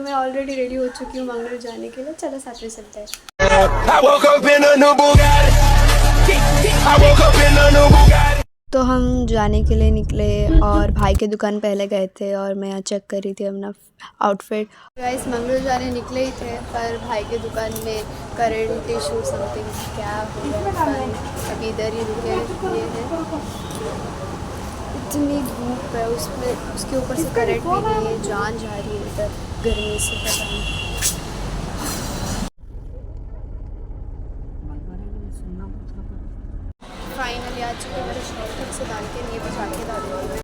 मैं already ready हो चुकी हूँ मंगलूर जाने के लिए। चलो साथ में चलते हैं। तो हम जाने के लिए निकले और भाई के दुकान पहले गए थे और मैं यहाँ चेक कर रही थी अपना आउटफिट। गाइस मंगलूर जाने निकले ही थे पर भाई के दुकान में करंट इशू समथिंग क्या हो गया, अभी इधर ही रुके ये है। इतनी धूप है उसमें, उसके ऊपर से करंट भी नहीं है, जान जा रही है इधर गर्मी से पता नहीं। फाइनली आज मेरे शॉर्ट तक से डाल के नहीं बचा के डाल रही।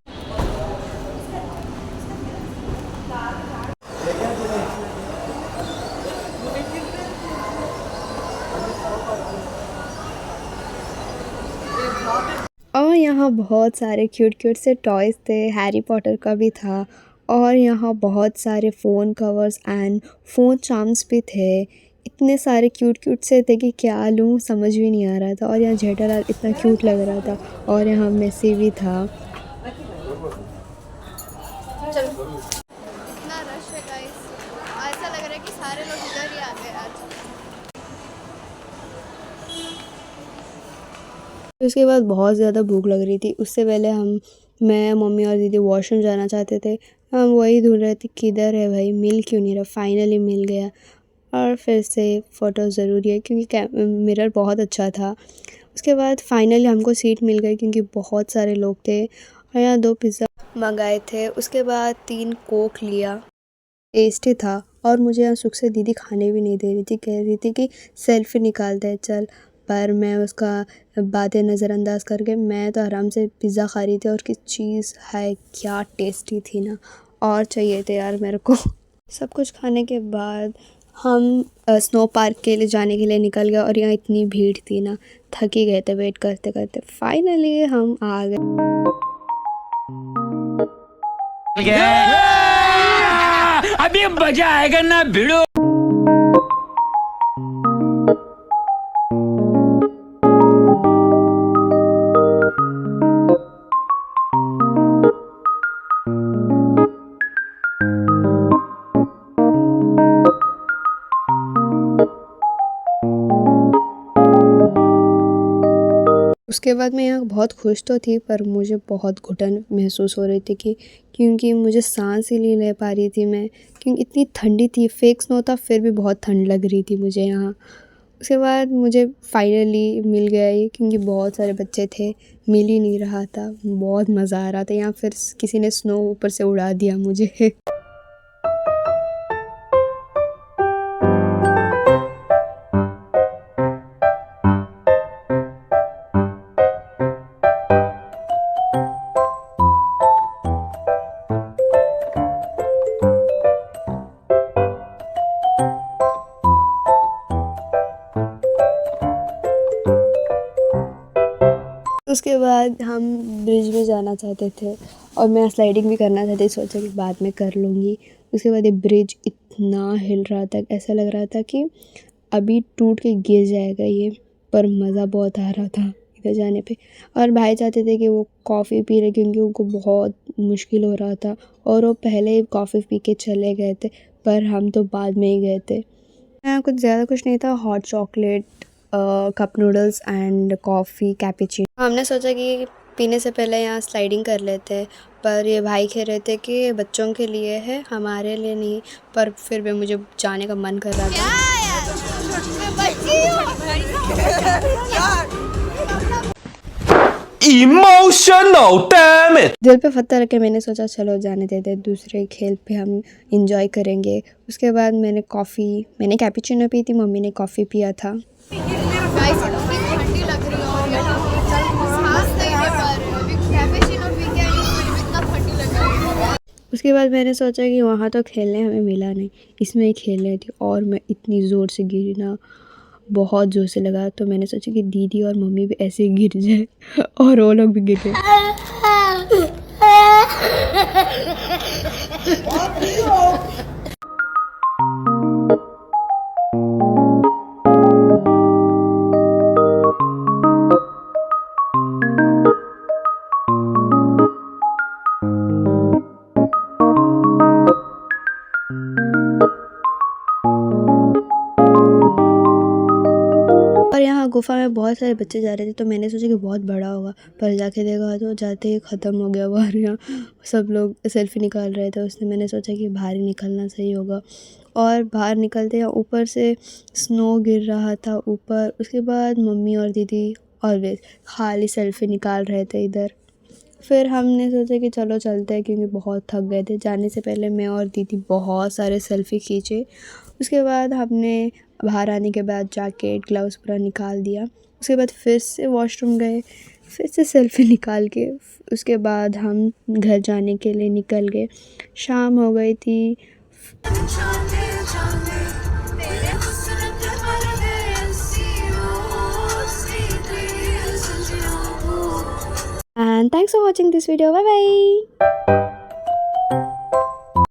और यहाँ बहुत सारे क्यूट क्यूट से टॉयज़ थे, हैरी पॉटर का भी था और यहाँ बहुत सारे phone covers and phone charms भी थे। इतने सारे क्यूट क्यूट से थे कि क्या लूँ समझ भी नहीं आ रहा था। और यहाँ जेठालाल इतना क्यूट लग रहा था और यहाँ मेसी भी था। इतना रश है गाइस, ऐसा लग रहा है कि सारे लोग इधर ही आ गए आज। उसके बाद बहुत ज़्यादा भूख लग रही थी। उससे पहले मैं मम्मी और दीदी वॉशरूम जाना चाहते थे। हम वही ढूंढ रहे थे किधर है भाई, मिल क्यों नहीं रहा। फाइनली मिल गया। और फिर से फ़ोटो ज़रूरी है क्योंकि मिरर बहुत अच्छा था। उसके बाद फाइनली हमको सीट मिल गई क्योंकि बहुत सारे लोग थे। और यहाँ 2 पिज़्ज़ा मंगाए थे। उसके बाद 3 कोक लिया, टेस्टी था। और मुझे यहाँ सुख से दीदी खाने भी नहीं दे रही थी, कह रही थी कि सेल्फ़ी निकाल दे चल। पर मैं उसका बातें नज़रअंदाज करके मैं तो आराम से पिज़्ज़ा खा रही थी। और किस चीज़ है, क्या टेस्टी थी ना, और चाहिए थे यार मेरे को। सब कुछ खाने के बाद हम स्नो पार्क के लिए जाने के लिए निकल गए। और यहाँ इतनी भीड़ थी ना, थक ही गए थे वेट करते करते। फाइनली हम आ गए। अभी मजा आएगा ना भिड़ो। उसके बाद मैं यहाँ बहुत खुश तो थी पर मुझे बहुत घुटन महसूस हो रही थी कि क्योंकि मुझे सांस ही नहीं ले पा रही थी मैं, क्योंकि इतनी ठंडी थी। फेक स्नो था फिर भी बहुत ठंड लग रही थी मुझे यहाँ। उसके बाद मुझे फाइनली मिल गया ये, क्योंकि बहुत सारे बच्चे थे, मिल ही नहीं रहा था। बहुत मज़ा आ रहा था यहाँ। फिर किसी ने स्नो ऊपर से उड़ा दिया मुझे। उसके बाद हम ब्रिज में जाना चाहते थे और मैं स्लाइडिंग भी करना चाहती थी, सोचा कि बाद में कर लूँगी। उसके बाद ये ब्रिज इतना हिल रहा था, ऐसा लग रहा था कि अभी टूट के गिर जाएगा ये। पर मज़ा बहुत आ रहा था इधर जाने पे। और भाई चाहते थे कि वो कॉफ़ी पी रहे क्योंकि उनको बहुत मुश्किल हो रहा था और वो पहले ही कॉफ़ी पी के चले गए थे, पर हम तो बाद में ही गए थे। कुछ ज़्यादा कुछ नहीं था, hot chocolate, cup noodles and coffee, cappuccino. हमने सोचा कि पीने से पहले यहाँ स्लाइडिंग कर लेते हैं, पर ये भाई कह रहे थे कि बच्चों के लिए है, हमारे लिए नहीं। पर फिर भी मुझे जाने का मन कर रहा था। Emotional damage। दिल पे पत्थर रख के मैंने सोचा चलो जाने देते, दूसरे खेल पे हम इंजॉय करेंगे। उसके बाद मैंने कैपुचिनो पी थी, मम्मी ने कॉफ़ी पिया था। ठंडी लग रही है और सांस नहीं ले पा रहे हैं, अभी कैपुचिनो पी के इतना ठंडी लग रही है। उसके बाद मैंने सोचा कि वहाँ तो खेलने हमें मिला नहीं, इसमें ही खेल रही थी। और मैं इतनी ज़ोर से गिरी ना, बहुत ज़ोर से लगा। तो मैंने सोचा कि दीदी और मम्मी भी ऐसे ही गिर जाए और वो लोग भी गिर गए। गुफ़ा में बहुत सारे बच्चे जा रहे थे, तो मैंने सोचा कि बहुत बड़ा होगा, पर जाके देखा तो जाते ही ख़त्म हो गया बाहर। यहाँ सब लोग सेल्फ़ी निकाल रहे थे, उसने मैंने सोचा कि बाहर ही निकलना सही होगा। और बाहर निकलते यहाँ ऊपर से स्नो गिर रहा था ऊपर। उसके बाद मम्मी और दीदी ऑलवेज़ खाली सेल्फ़ी निकाल रहे थे इधर। फिर हमने सोचा कि चलो चलते हैं, क्योंकि बहुत थक गए थे। जाने से पहले मैं और दीदी बहुत सारे सेल्फ़ी खींचे। उसके बाद हमने बाहर आने के बाद जैकेट ग्लव्स पूरा निकाल दिया। उसके बाद फिर से वॉशरूम गए, फिर से सेल्फ़ी निकाल के उसके बाद हम घर जाने के लिए निकल गए। शाम हो गई थी। And thanks for watching this video. Bye bye.